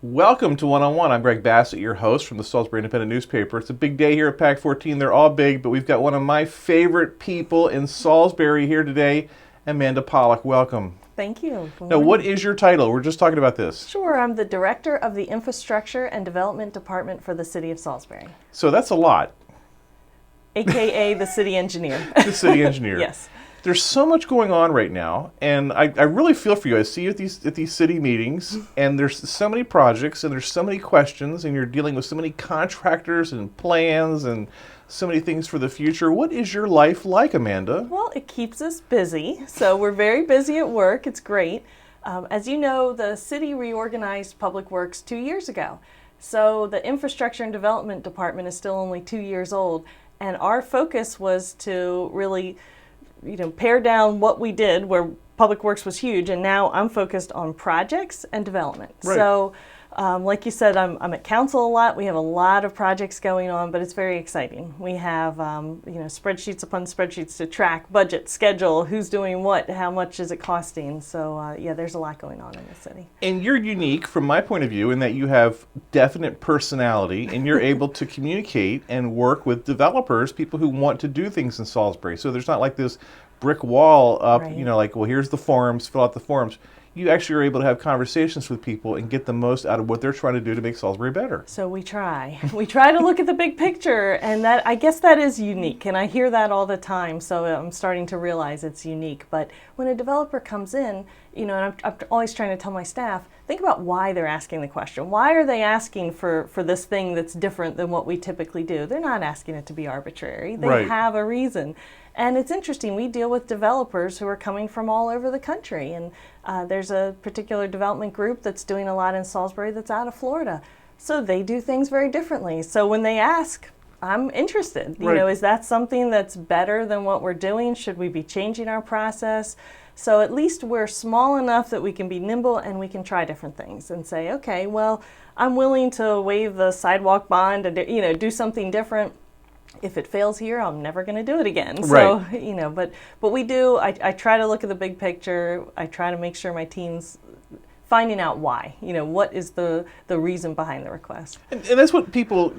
Welcome to One-on-One. I'm Greg Bassett, your host from the Salisbury Independent newspaper. It's a big day here at PAC 14. They're all big, but we've got one of my favorite people in Salisbury here today, Amanda Pollack. Welcome. Thank you. Now, what is your title? We're just talking about this. Sure, I'm the Director of the Infrastructure and Development Department for the City of Salisbury. So that's a lot. AKA the City Engineer. The City Engineer. Yes. There's so much going on right now, and I really feel for you. I see you at these city meetings, and there's so many projects, and there's so many questions, and you're dealing with so many contractors and plans and so many things for the future. What is your life like, Amanda? Well, it keeps us busy, so we're very busy at work. It's great. As you know, the city reorganized Public Works 2 years ago, so the Infrastructure and Development Department is still only 2 years old, and our focus was to really pare down what we did where Public Works was huge, and now I'm focused on projects and development. Right. So, like you said, I'm at council a lot. We have a lot of projects going on, but it's very exciting. We have spreadsheets upon spreadsheets to track budget, schedule, who's doing what, how much is it costing. So there's a lot going on in the city. And you're unique from my point of view in that you have definite personality, and you're able to communicate and work with developers, people who want to do things in Salisbury. So there's not like this brick wall up, right. Well, here's the forms, fill out the forms. You actually are able to have conversations with people and get the most out of what they're trying to do to make Salisbury better. So we try. We try to look at the big picture, and I guess that is unique, and I hear that all the time, so I'm starting to realize it's unique. But when a developer comes in, and I'm always trying to tell my staff, think about why they're asking the question. Why are they asking for this thing that's different than what we typically do? They're not asking it to be arbitrary. They Right. have a reason. And it's interesting, we deal with developers who are coming from all over the country, and there's a particular development group that's doing a lot in Salisbury that's out of Florida. So they do things very differently. So when they ask, I'm interested. Right. Is that something that's better than what we're doing? Should we be changing our process? So at least we're small enough that we can be nimble and we can try different things and say, okay, well, I'm willing to waive the sidewalk bond and do something different. If it fails here, I'm never going to do it again. Right. So, but we do, I try to look at the big picture. I try to make sure my team's finding out why, what is the reason behind the request. And that's what people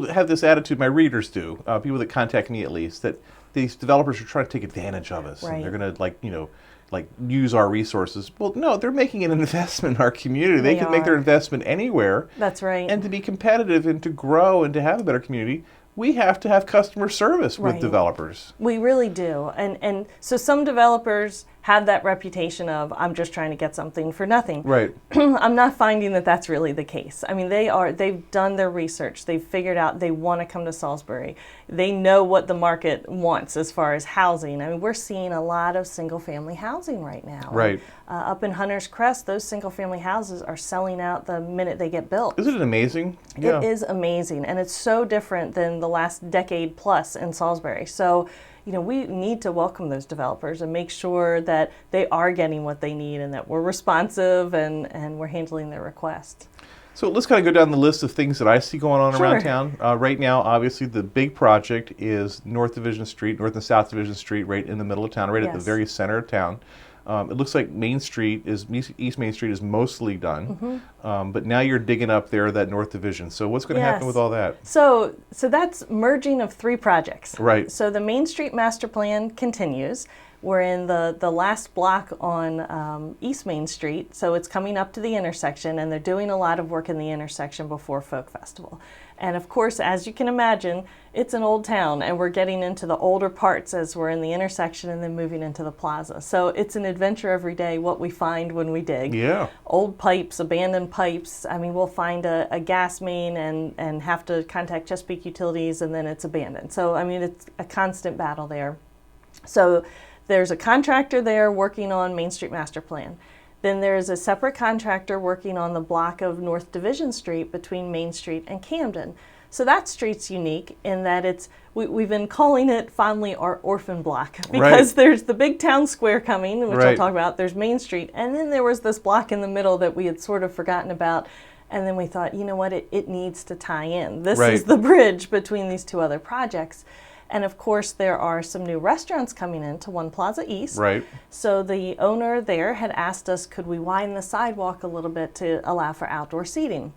have this attitude, my readers do, people that contact me at least, that these developers are trying to take advantage of us. Right. And they're going to use our resources. Well, no, they're making an investment in our community. They can make their investment anywhere. That's right. And to be competitive and to grow and to have a better community, we have to have customer service with Right. developers. We really do. And so some developers have that reputation of, I'm just trying to get something for nothing. Right. I'm not finding that that's really the case. I mean, they've done their research. They've figured out they want to come to Salisbury. They know what the market wants as far as housing. I mean, we're seeing a lot of single-family housing right now. Right. Up in Hunter's Crest, those single-family houses are selling out the minute they get built. Isn't it amazing? It is amazing, and it's so different than the last decade plus in Salisbury. So, we need to welcome those developers and make sure that they are getting what they need and that we're responsive and we're handling their requests. So let's kind of go down the list of things that I see going on around Sure. town. Right now, obviously, the big North and South Division Street, right in the middle of town, right at the Yes. very center of town. It looks like East Main Street is mostly done, but now you're digging up there that North Division. So what's going to happen Yes. with all that? So that's merging of 3 projects. Right. So the Main Street Master Plan continues. We're in the last block on East Main Street, so it's coming up to the intersection, and they're doing a lot of work in the intersection before Folk Festival. And of course, as you can imagine, it's an old town, and we're getting into the older parts as we're in the intersection and then moving into the plaza. So it's an adventure every day, what we find when we dig. Yeah. Old pipes, abandoned pipes. I mean, we'll find a gas main and have to contact Chesapeake Utilities, and then it's abandoned. So, I mean, it's a constant battle there. So there's a contractor there working on Main Street Master Plan. Then there's a separate contractor working on the block of North Division Street between Main Street and Camden. So that street's unique in that we've been calling it fondly our orphan block because there's the big town square coming, which I'll talk about. There's Main Street, and then there was this block in the middle that we had sort of forgotten about. And then we thought, you know what, it needs to tie in. This is the bridge between these two other projects. And of course, there are some new restaurants coming into One Plaza East. Right. So the owner there had asked us, could we widen the sidewalk a little bit to allow for outdoor seating?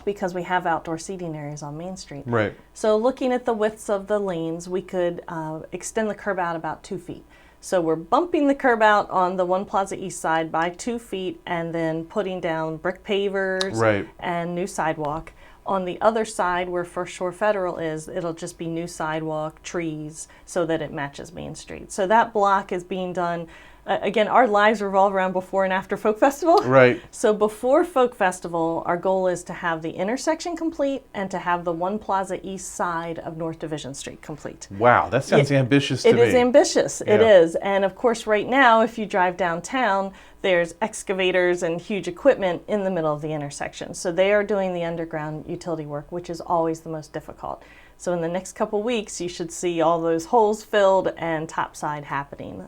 Because we have outdoor seating areas on Main Street. Right. So looking at the widths of the lanes, we could extend the curb out about 2 feet. So we're bumping the curb out on the One Plaza East side by 2 feet and then putting down brick pavers and new sidewalk. On the other side where First Shore Federal is, it'll just be new sidewalk, trees, so that it matches Main Street. So that block is being done. Again, our lives revolve around before and after Folk Festival. Right. So before Folk Festival, our goal is to have the intersection complete and to have the One Plaza East side of North Division Street complete. Wow, that sounds ambitious to me. It is ambitious, it is. And of course, right now, if you drive downtown, there's excavators and huge equipment in the middle of the intersection. So they are doing the underground utility work, which is always the most difficult. So in the next couple weeks, you should see all those holes filled and topside happening.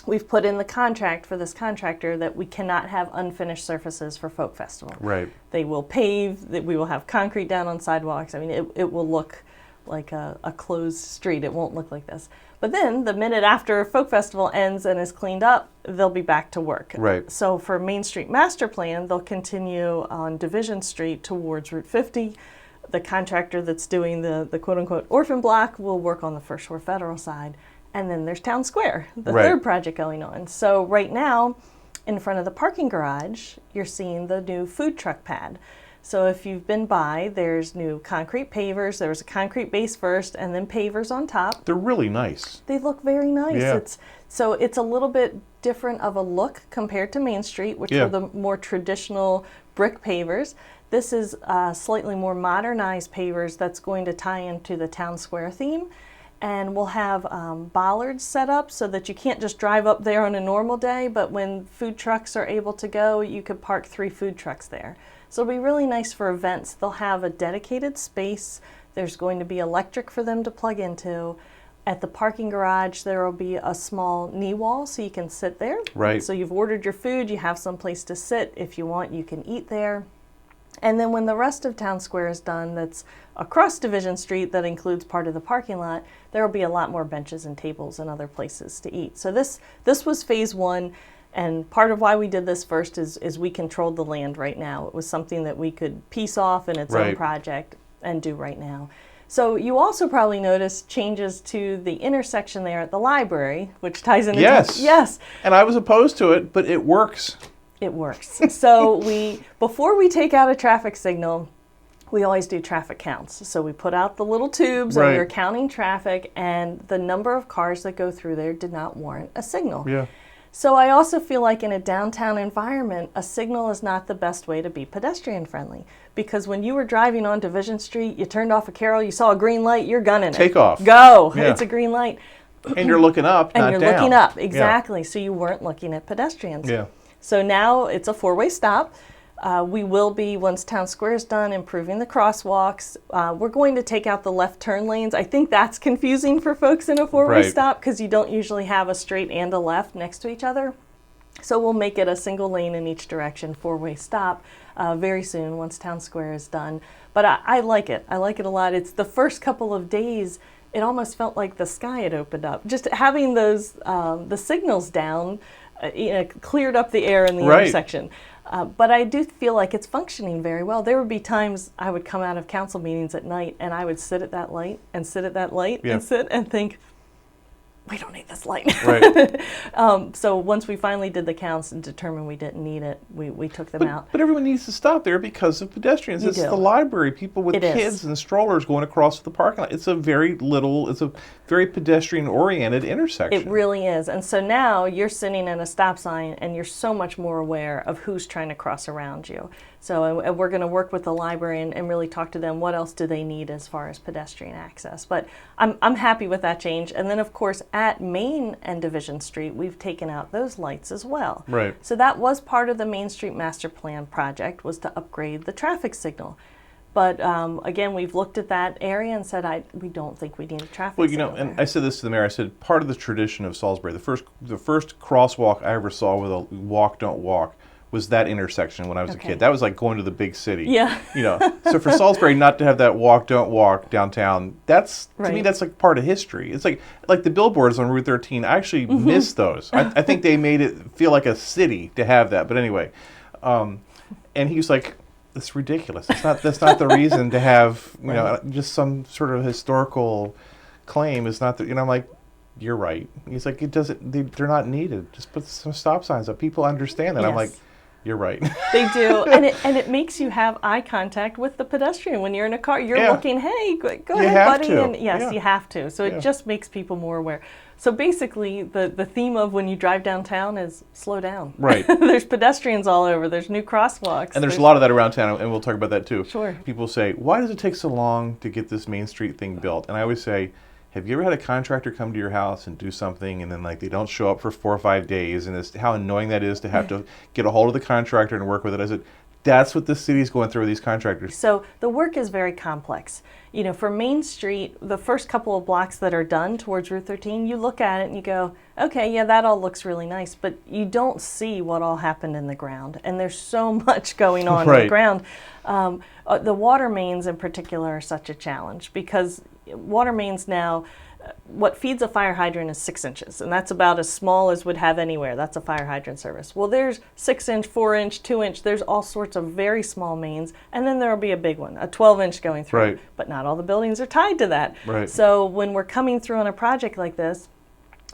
We've put in the contract for this contractor that we cannot have unfinished surfaces for Folk Festival. Right. They will pave, that we will have concrete down on sidewalks. I mean, it will look like a closed street. It won't look like this. But then the minute after Folk Festival ends and is cleaned up, they'll be back to work. Right. So for Main Street Master Plan, they'll continue on Division Street towards Route 50. The contractor that's doing the quote-unquote orphan block will work on the First Shore Federal side. And then there's Town Square, the third project going on. So right now, in front of the parking garage, you're seeing the new food truck pad. So if you've been by, there's new concrete pavers. There's a concrete base first and then pavers on top. They're really nice. They look very nice. Yeah. It's a little bit different of a look compared to Main Street, which were the more traditional brick pavers. This is slightly more modernized pavers that's going to tie into the Town Square theme. And we'll have bollards set up so that you can't just drive up there on a normal day, but when food trucks are able to go, you could park 3 food trucks there. So it'll be really nice for events. They'll have a dedicated space. There's going to be electric for them to plug into. At the parking garage, there will be a small knee wall so you can sit there. Right. So you've ordered your food, you have some place to sit. If you want, you can eat there. And then when the rest of Town Square is done, that's across Division Street, that includes part of the parking lot, there will be a lot more benches and tables and other places to eat. So this was phase 1, and part of why we did this first is we controlled the land right now. It was something that we could piece off in its own project and do right now. So you also probably noticed changes to the intersection there at the library, which ties into... Yes. And I was opposed to it, but it works. It works. So before we take out a traffic signal, we always do traffic counts. So we put out the little tubes and we were counting traffic, and the number of cars that go through there did not warrant a signal. Yeah. So I also feel like in a downtown environment, a signal is not the best way to be pedestrian friendly. Because when you were driving on Division Street, you turned off a Carroll, you saw a green light, you're gunning it. Take off. Go. Yeah. It's a green light. And you're looking up, not down. And you're looking up, exactly. Yeah. So you weren't looking at pedestrians. Yeah. So now it's a 4-way stop. We will be, once Town Square is done, improving the crosswalks. We're going to take out the left turn lanes. I think that's confusing for folks in a 4-way stop because you don't usually have a straight and a left next to each other. So we'll make it a single lane in each direction, 4-way stop very soon once Town Square is done. But I like it. I like it a lot. It's the first couple of days, it almost felt like the sky had opened up. Just having those, the signals down, cleared up the air in the intersection. But I do feel like it's functioning very well. There would be times I would come out of council meetings at night and I would sit at that light and sit at that light and sit and think, we don't need this light. Right. So once we finally did the counts and determined we didn't need it, we took them out. But everyone needs to stop there because of pedestrians. It's the library, people with kids and strollers going across the parking lot. It's a very little, it's a very pedestrian-oriented intersection. It really is. And so now you're sitting at a stop sign and you're so much more aware of who's trying to cross around you. So we're going to work with the library and really talk to them. What else do they need as far as pedestrian access? But I'm happy with that change. And then, of course, at Main and Division Street, we've taken out those lights as well. Right. So that was part of the Main Street Master Plan project, was to upgrade the traffic signal. But again, we've looked at that area and said, we don't think we need a traffic signal and there. I said this to the mayor. I said part of the tradition of Salisbury, the first crosswalk I ever saw with a walk, don't walk, was that intersection when I was a kid. That was like going to the big city. Yeah. So for Salisbury not to have that walk, don't walk downtown, that's to me that's like part of history. It's like the billboards on Route 13. I actually miss those. I think they made it feel like a city to have that. But anyway, and he was like, it's ridiculous. That's not the reason to have just some sort of historical claim. Is not that I'm like, you're right. He's like, it doesn't. They're not needed. Just put some stop signs up. People understand that. Yes. I'm like, you're right. They do, and it makes you have eye contact with the pedestrian when you're in a car. You're looking, hey, go ahead, buddy, and yes, you have to. So it just makes people more aware. So basically, the theme of when you drive downtown is slow down. Right. There's pedestrians all over. There's new crosswalks. And there's a lot of that around town, and we'll talk about that too. Sure. People say, why does it take so long to get this Main Street thing built? And I always say, have you ever had a contractor come to your house and do something and then they don't show up for 4 or 5 days, and it's how annoying that is to have to get a hold of the contractor and work with it? I said, that's what the city's going through with these contractors. So the work is very complex. For Main Street, the first couple of blocks that are done towards Route 13, you look at it and you go, okay, yeah, that all looks really nice, but you don't see what all happened in the ground. And there's so much going on in the ground. The water mains in particular are such a challenge because water mains now, what feeds a fire hydrant is 6 inches, and that's about as small as would have anywhere. That's a fire hydrant service. Well, there's 6-inch, 4-inch, 2-inch. There's all sorts of very small mains, and then there'll be a big one, a 12-inch going through. Right. But not all the buildings are tied to that. Right. So when we're coming through on a project like this,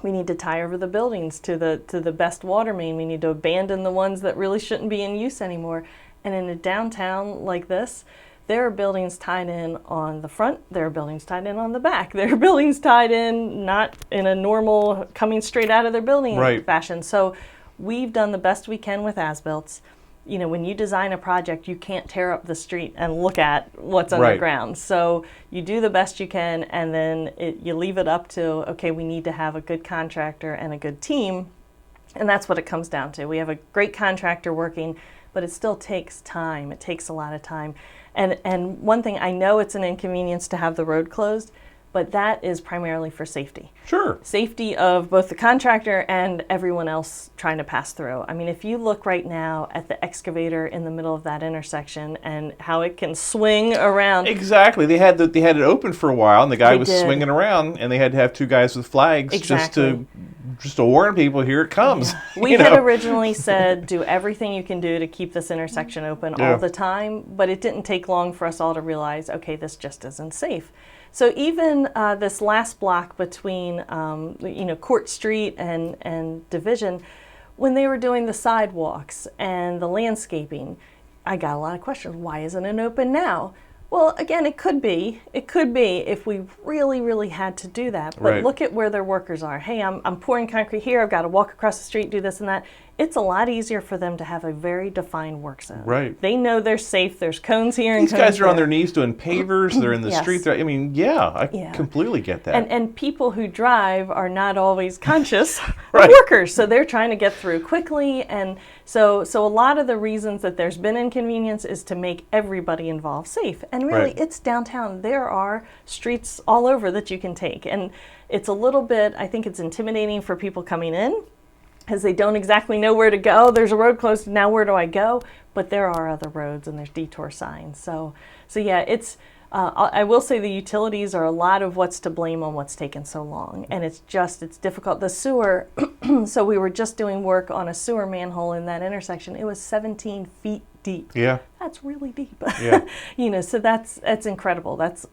we need to tie over the buildings to the best water main. We need to abandon the ones that really shouldn't be in use anymore. And in a downtown like this, there are buildings tied in on the front, there are buildings tied in on the back, there are buildings tied in not in a normal coming straight out of their building fashion. So we've done the best we can with as-built. When you design a project, you can't tear up the street and look at what's underground. So you do the best you can, and then you leave it up to, okay, we need to have a good contractor and a good team. And that's what it comes down to. We have a great contractor working, but it still takes time. It takes a lot of time. And one thing, I know it's an inconvenience to have the road closed, but that is primarily for safety. Sure. Safety of both the contractor and everyone else trying to pass through. I mean, if you look right now at the excavator in the middle of that intersection and how it can swing around. Exactly. They had it open for a while, and the guy was swinging around, and they had to have 2 guys with flags just to warn people, here it comes. Yeah. We had originally said, do everything you can do to keep this intersection open all the time, but it didn't take long for us all to realize, okay, this just isn't safe. So even this last block between, Court Street and Division, when they were doing the sidewalks and the landscaping, I got a lot of questions. Why isn't it open now? Well, again, it could be if we really, really had to do that. But look at where their workers are. Hey, I'm pouring concrete here. I've got to walk across the street, do this and that. It's a lot easier for them to have a very defined work zone. Right. They know they're safe. There's cones here and these cones guys are there. on their knees doing pavers. They're in the street. I completely get that. And people who drive are not always conscious of workers, so they're trying to get through quickly. And so a lot of the reasons that there's been inconvenience is to make everybody involved safe. And really, it's downtown. There are streets all over that you can take. And it's a little bit, I think it's intimidating for people coming in, because they don't exactly know where to go. There's a road closed, now where do I go? But there are other roads and there's detour signs. So yeah, it's, I will say the utilities are a lot of what's to blame on what's taken so long. And it's difficult. The sewer, so we were just doing work on a sewer manhole in that intersection. It was 17 feet deep. Yeah. That's really deep. Yeah. So that's incredible. That's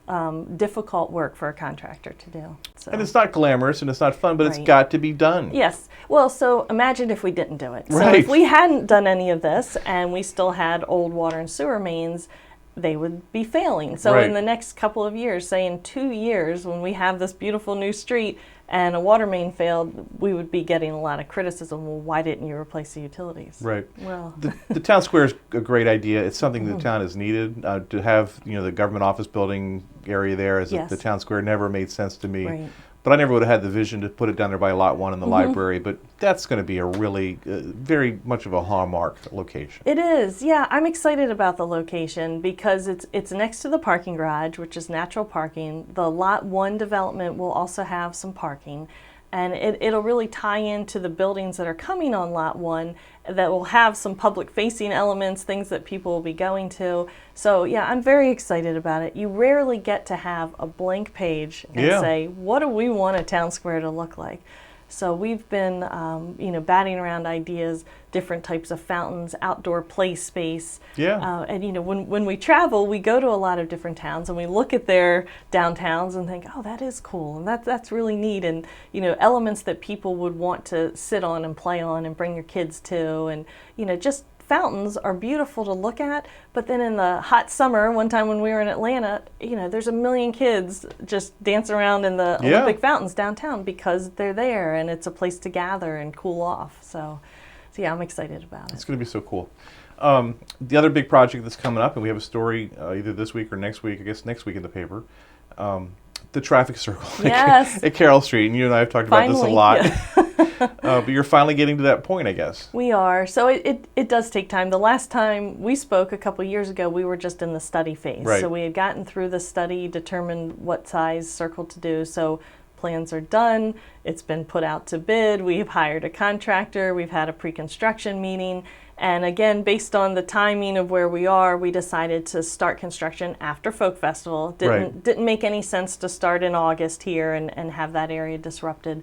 difficult work for a contractor to do. So. And it's not glamorous and it's not fun, but it's got to be done. Yes. Well, so imagine if we didn't do it. So if we hadn't done any of this and we still had old water and sewer mains, they would be failing. So Right. in the next couple of years, say in 2 years, when we have this beautiful new street and a water main failed, we would be getting a lot of criticism. Well, why didn't you replace the utilities? Right. Well, The town square is a great idea. It's something the town has needed to have. The government office building area there as Yes. the town square never made sense to me. right. But I never would have had the vision to put it down there by Lot 1 in the library. But that's going to be a really, very much of a hallmark location. It is, yeah. I'm excited about the location because it's next to the parking garage, which is natural parking. The Lot 1 development will also have some parking, and it'll really tie into the buildings that are coming on Lot 1 that will have some public-facing elements, things that people will be going to. So, yeah, I'm very excited about it. You rarely get to have a blank page and Yeah. say, what do we want a town square to look like? So we've been, batting around ideas, different types of fountains, outdoor play space. Yeah. And when we travel, we go to a lot of different towns and we look at their downtowns and think, oh, that is cool, and that's really neat. And elements that people would want to sit on and play on and bring your kids to, and just fountains are beautiful to look at, but then in the hot summer, one time when we were in Atlanta, there's a million kids just dancing around in the Yeah. Olympic fountains downtown because they're there and it's a place to gather and cool off. So yeah, I'm excited about It's it. going to be so cool. The other big project that's coming up, and we have a story either this week or next week, I guess next week in the paper, the traffic circle Yes. at Carroll Street. And you and I have talked about this a Finally, lot. yeah. But you're finally getting to that point, I guess. We are. So it does take time. The last time we spoke a couple years ago, we were just in the study phase. Right. So we had gotten through the study, determined what size circle to do. So plans are done. It's been put out to bid. We've hired a contractor. We've had a pre-construction meeting. And again, based on the timing of where we are, we decided to start construction after Folk Festival. Didn't make any sense to start in August here and have that area disrupted.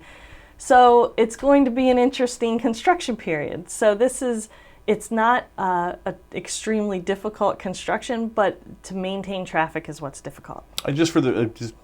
So it's going to be an interesting construction period. So it's not an extremely difficult construction, but to maintain traffic is what's difficult. Just for the just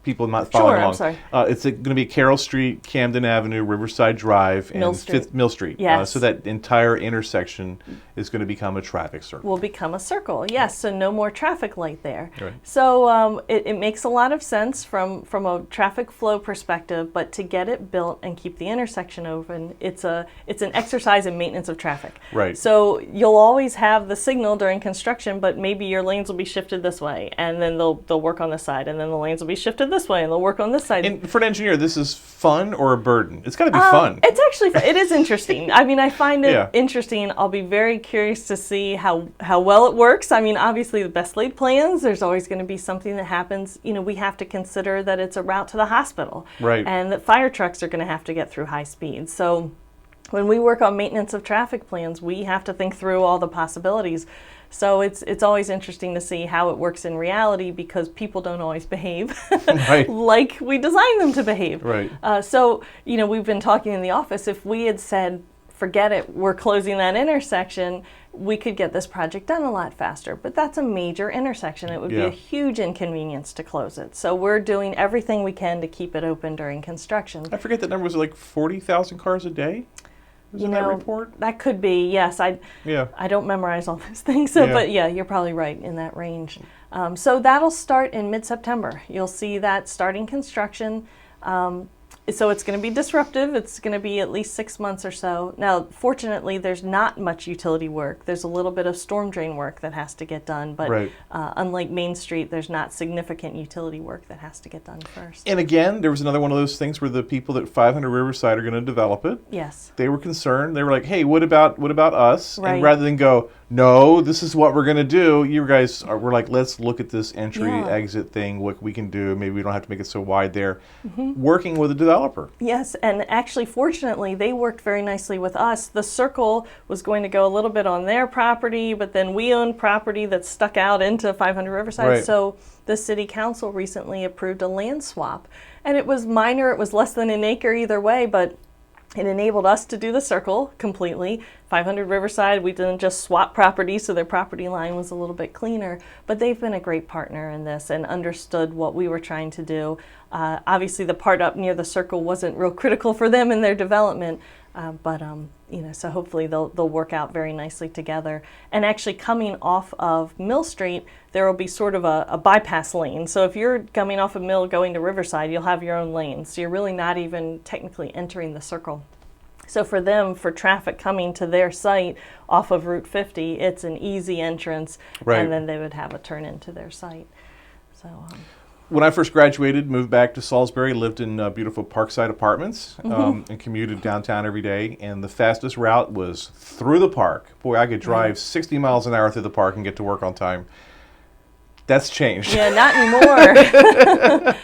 people not following I'm along. sorry. It's going to be Carroll Street, Camden Avenue, Riverside Drive, and Mill Street. Mill Street. Yes. So that entire intersection is going to become a traffic circle. Will become a circle, yes, so no more traffic light there. Right. So it makes a lot of sense from a traffic flow perspective, but to get it built and keep the intersection open, it's an exercise in maintenance of traffic. Right. So you'll always have the signal during construction, but maybe your lanes will be shifted this way, and then they'll work on this side, and then the lanes will be shifted this way, and they'll work on this side. And for an engineer, this is fun or a burden? It's got to be fun. It's actually fun. It is interesting. I mean, I find it Yeah. interesting. I'll be very curious to see how well it works. I mean, obviously the best laid plans, there's always going to be something that happens. We have to consider that it's a route to the hospital. Right. And that fire trucks are going to have to get through high speed. So when we work on maintenance of traffic plans, we have to think through all the possibilities. So it's always interesting to see how it works in reality because people don't always behave Right. like we designed them to behave. Right. So, we've been talking in the office. If we had said, forget it, we're closing that intersection, we could get this project done a lot faster. But that's a major intersection. It would be Yeah. a huge inconvenience to close it. So we're doing everything we can to keep it open during construction. I forget that number was like 40,000 cars a day? Was in that report? That could be, yes. I don't memorize all those things, so Yeah. but yeah, you're probably right in that range. So that'll start in mid-September. You'll see that starting construction. So it's going to be disruptive. It's going to be at least 6 months or so. Now, fortunately, there's not much utility work. There's a little bit of storm drain work that has to get done, but Right. Unlike Main Street, there's not significant utility work that has to get done first. And again, there was another one of those things where the people at 500 Riverside are going to develop it. Yes. They were concerned. They were like, "Hey, what about us?" Right. And rather than go, "No, this is what we're going to do," you guys were like, "Let's look at this entry Yeah. exit thing. What we can do. Maybe we don't have to make it so wide there." Working with a developer. Yes, and actually, fortunately, they worked very nicely with us. The circle was going to go a little bit on their property, but then we own property that stuck out into 500 Riverside. Right. So the city council recently approved a land swap. And it was minor, it was less than an acre either way, but it enabled us to do the circle completely. 500 Riverside, we didn't just swap property, so their property line was a little bit cleaner. But they've been a great partner in this and understood what we were trying to do. Obviously, the part up near the circle wasn't real critical for them in their development, So hopefully they'll work out very nicely together. And actually coming off of Mill Street, there will be sort of a bypass lane. So if you're coming off of Mill going to Riverside, you'll have your own lane. So you're really not even technically entering the circle. So for them, for traffic coming to their site off of Route 50, it's an easy entrance, and then they would have a turn into their site. So. When I first graduated, moved back to Salisbury, lived in beautiful Parkside apartments, and commuted downtown every day. And the fastest route was through the park. Boy, I could drive 60 miles an hour through the park and get to work on time. That's changed. Yeah, not anymore.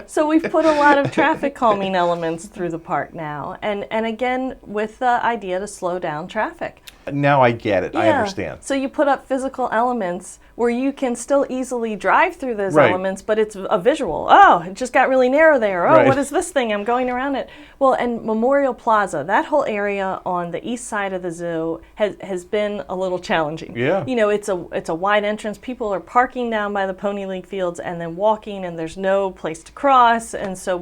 So we've put a lot of traffic calming elements through the park now. And again, with the idea to slow down traffic. Now I get it. I understand. So you put up physical elements where you can still easily drive through those elements, but it's a visual. Oh, it just got really narrow there. Oh, what is this thing? I'm going around it. Well, and Memorial Plaza, that whole area on the east side of the zoo has been a little challenging. Yeah. You know, it's a wide entrance. People are parking down by the Pony League fields and then walking, and there's no place to cross. And so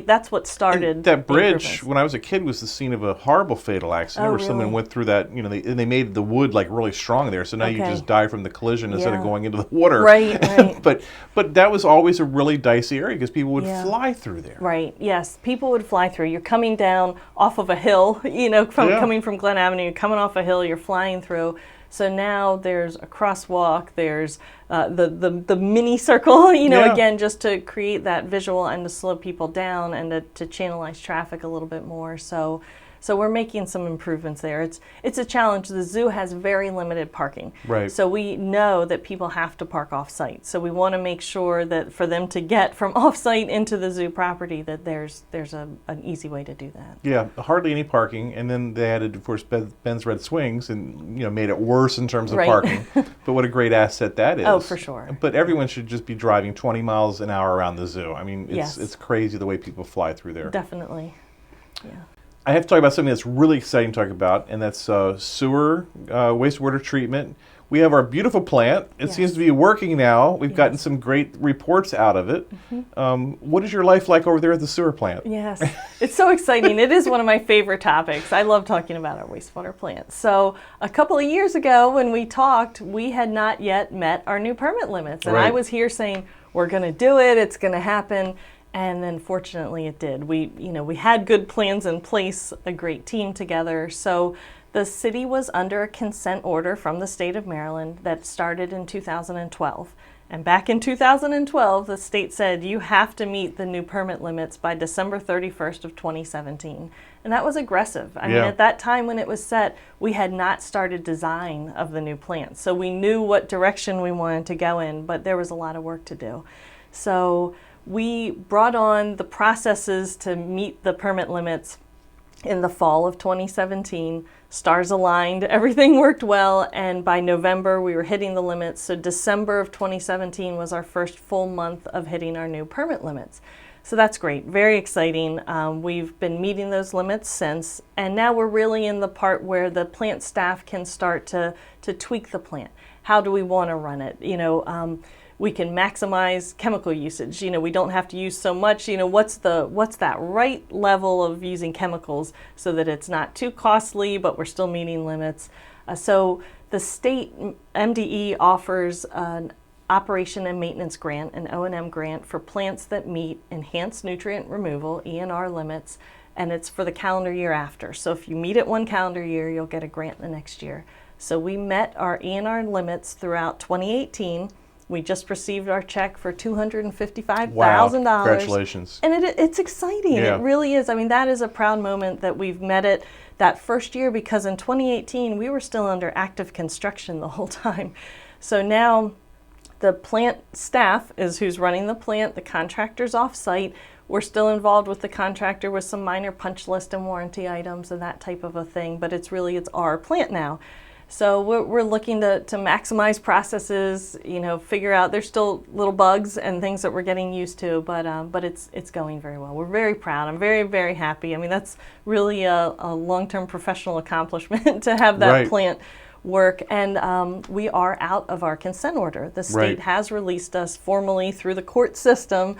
that's what started. And that bridge, when I was a kid, was the scene of a horrible fatal accident where someone went through that. You know, they made the wood like really strong there, so now you just die from the collision instead of going into the water. Right. but that was always a really dicey area because people would fly through there. Right. Yes, people would fly through. You're coming down off of a hill, you know, coming from Glen Avenue, you're coming off a hill, you're flying through. So now there's a crosswalk, there's the mini circle, you know, again, just to create that visual and to slow people down and to channelize traffic a little bit more. So we're making some improvements there. It's a challenge. The zoo has very limited parking. Right. So we know that people have to park off-site. So we want to make sure that for them to get from off-site into the zoo property, that there's an easy way to do that. Yeah, hardly any parking, and then they added, of course, Ben's Red Swings, and made it worse in terms of parking. But what a great asset that is. Oh, for sure. But everyone should just be driving 20 miles an hour around the zoo. I mean, it's crazy the way people fly through there. Definitely. Yeah. I have to talk about something that's really exciting to talk about, and that's sewer wastewater treatment. We have our beautiful plant. It seems to be working now. We've gotten some great reports out of it. What is your life like over there at the sewer plant? Yes, it's so exciting. It is one of my favorite topics. I love talking about our wastewater plant. So a couple of years ago when we talked, we had not yet met our new permit limits. And I was here saying, we're going to do it. It's going to happen. And then fortunately it did. We had good plans in place, a great team together. So the city was under a consent order from the state of Maryland that started in 2012. And back in 2012, the state said you have to meet the new permit limits by December 31st of 2017. And that was aggressive. I mean, at that time when it was set, we had not started design of the new plant. So we knew what direction we wanted to go in, but there was a lot of work to do. So we brought on the processes to meet the permit limits in the fall of 2017. Stars aligned, everything worked well, and by November we were hitting the limits. So December of 2017 was our first full month of hitting our new permit limits. So that's great, very exciting. We've been meeting those limits since, and now we're really in the part where the plant staff can start to tweak the plant. How do we want to run it? We can maximize chemical usage. We don't have to use so much. What's that right level of using chemicals so that it's not too costly, but we're still meeting limits. So the state MDE offers an operation and maintenance grant, an O&M grant for plants that meet enhanced nutrient removal, ENR limits, and it's for the calendar year after. So if you meet it one calendar year, you'll get a grant the next year. So we met our ENR limits throughout 2018. We just received our check for $255,000. Wow, congratulations. And it's exciting. Yeah. It really is. I mean, that is a proud moment that we've met it that first year, because in 2018, we were still under active construction the whole time. So now the plant staff is who's running the plant, the contractor's off-site. We're still involved with the contractor with some minor punch list and warranty items and that type of a thing, but it's our plant now. So we're looking to maximize processes, figure out, there's still little bugs and things that we're getting used to, but it's going very well. We're very proud. I'm very, very happy. I mean, that's really a long-term professional accomplishment to have that plant work. And we are out of our consent order. The state has released us formally through the court system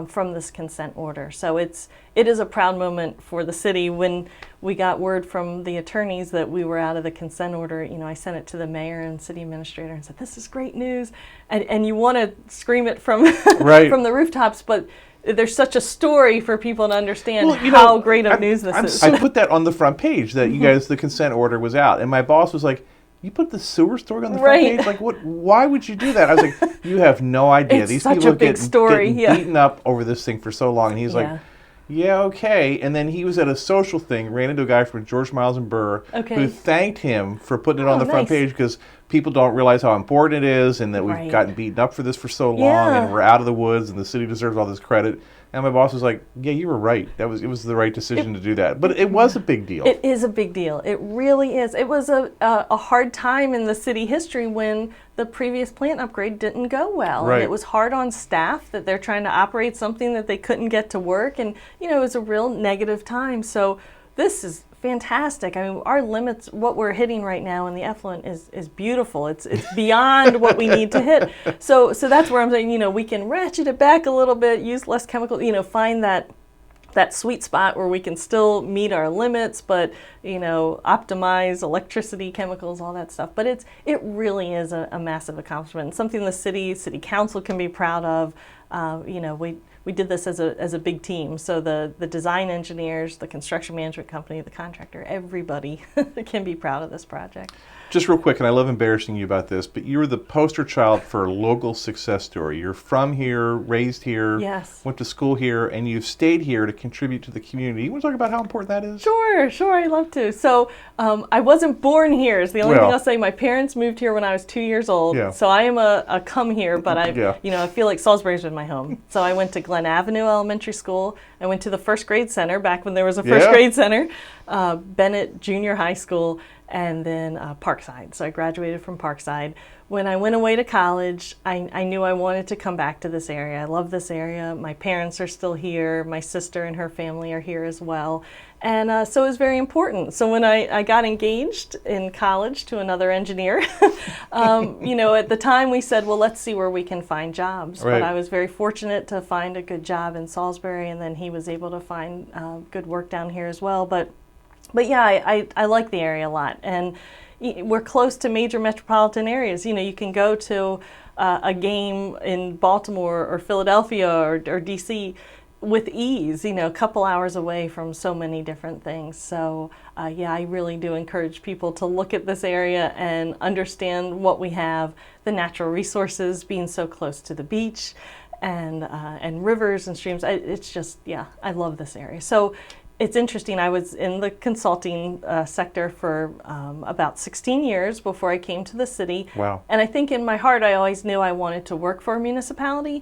from this consent order. So it is a proud moment for the city. When we got word from the attorneys that we were out of the consent order, I sent it to the mayor and city administrator and said, "This is great news." And you want to scream it from right. from the rooftops, but there's such a story for people to understand how great of news this is. I put that on the front page that you guys, the consent order was out, and my boss was like, "You put the sewer story on the front page? Like, what? Why would you do that?" I was like, "You have no idea. It's These such people a big story. getting beaten up over this thing for so long." And he's Yeah. like, "Yeah, okay." And then he was at a social thing, ran into a guy from George Miles and Burke who thanked him for putting it on the front page because people don't realize how important it is, and that we've gotten beaten up for this for so long, and we're out of the woods, and the city deserves all this credit. And my boss was like, "Yeah, you were right. It was the right decision to do that." But it was a big deal. It is a big deal. It really is. It was a hard time in the city history when the previous plant upgrade didn't go well. Right. And it was hard on staff that they're trying to operate something that they couldn't get to work. And, it was a real negative time. So this is fantastic. I mean, our limits, what we're hitting right now in the effluent is beautiful. It's beyond what we need to hit. So that's where I'm saying, we can ratchet it back a little bit, use less chemicals, find that sweet spot where we can still meet our limits, but, optimize electricity, chemicals, all that stuff. But it really is a massive accomplishment, something the city council can be proud of. We did this as a big team. So the design engineers, the construction management company, the contractor, everybody can be proud of this project. Just real quick, and I love embarrassing you about this, but you were the poster child for a local success story. You're from here, raised here, went to school here, and you've stayed here to contribute to the community. You want to talk about how important that is? Sure, I'd love to. So I wasn't born here is the only thing I'll say. My parents moved here when I was 2 years old, so I am a come here, but I feel like Salisbury's been my home. So I went to Camden Avenue Elementary School. I went to the first grade center back when there was a first grade center, Bennett Junior High School, and then Parkside. So I graduated from Parkside. When I went away to college, I knew I wanted to come back to this area. I love this area. My parents are still here. My sister and her family are here as well. And so it was very important. So when I got engaged in college to another engineer, at the time we said, well, let's see where we can find jobs. Right. But I was very fortunate to find a good job in Salisbury, and then he was able to find good work down here as well. But yeah, I like the area a lot. And we're close to major metropolitan areas. You can go to a game in Baltimore or Philadelphia or DC with ease, a couple hours away from so many different things. So I really do encourage people to look at this area and understand what we have, the natural resources being so close to the beach and rivers and streams. It's just, I love this area. So it's interesting. I was in the consulting sector for about 16 years before I came to the city. Wow. And I think in my heart, I always knew I wanted to work for a municipality,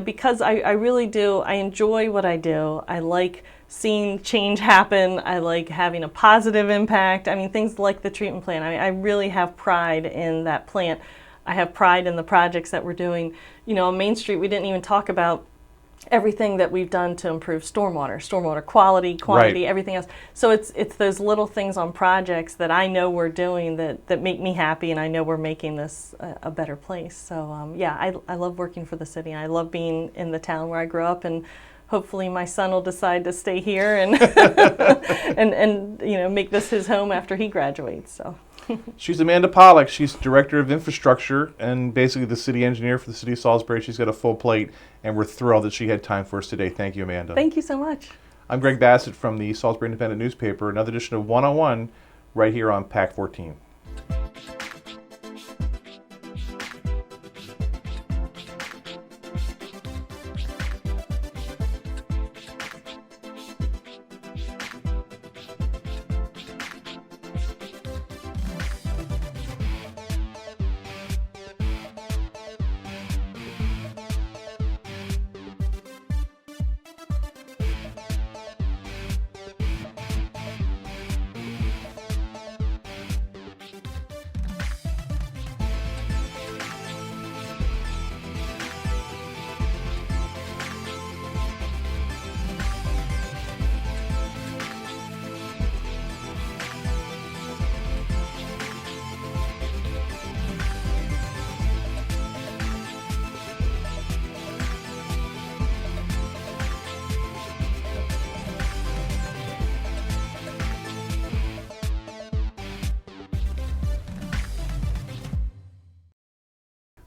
because I really do. I enjoy what I do. I like seeing change happen. I like having a positive impact. I mean, things like the treatment plant. I really have pride in that plant. I have pride in the projects that we're doing. On Main Street, we didn't even talk about everything that we've done to improve stormwater quality, quantity, everything else. So it's those little things on projects that I know we're doing that make me happy, and I know we're making this a better place. So I love working for the city. I love being in the town where I grew up, and hopefully my son will decide to stay here and and make this his home after he graduates. So. She's Amanda Pollack. She's Director of Infrastructure and basically the city engineer for the city of Salisbury. She's got a full plate, and we're thrilled that she had time for us today. Thank you, Amanda. Thank you so much. I'm Greg Bassett from the Salisbury Independent newspaper. Another edition of 101 right here on PAC 14.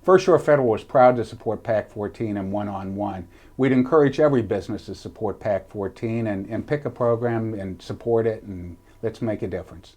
First Shore Federal is proud to support PAC 14 and one-on-one. We'd encourage every business to support PAC 14 and pick a program and support it, and let's make a difference.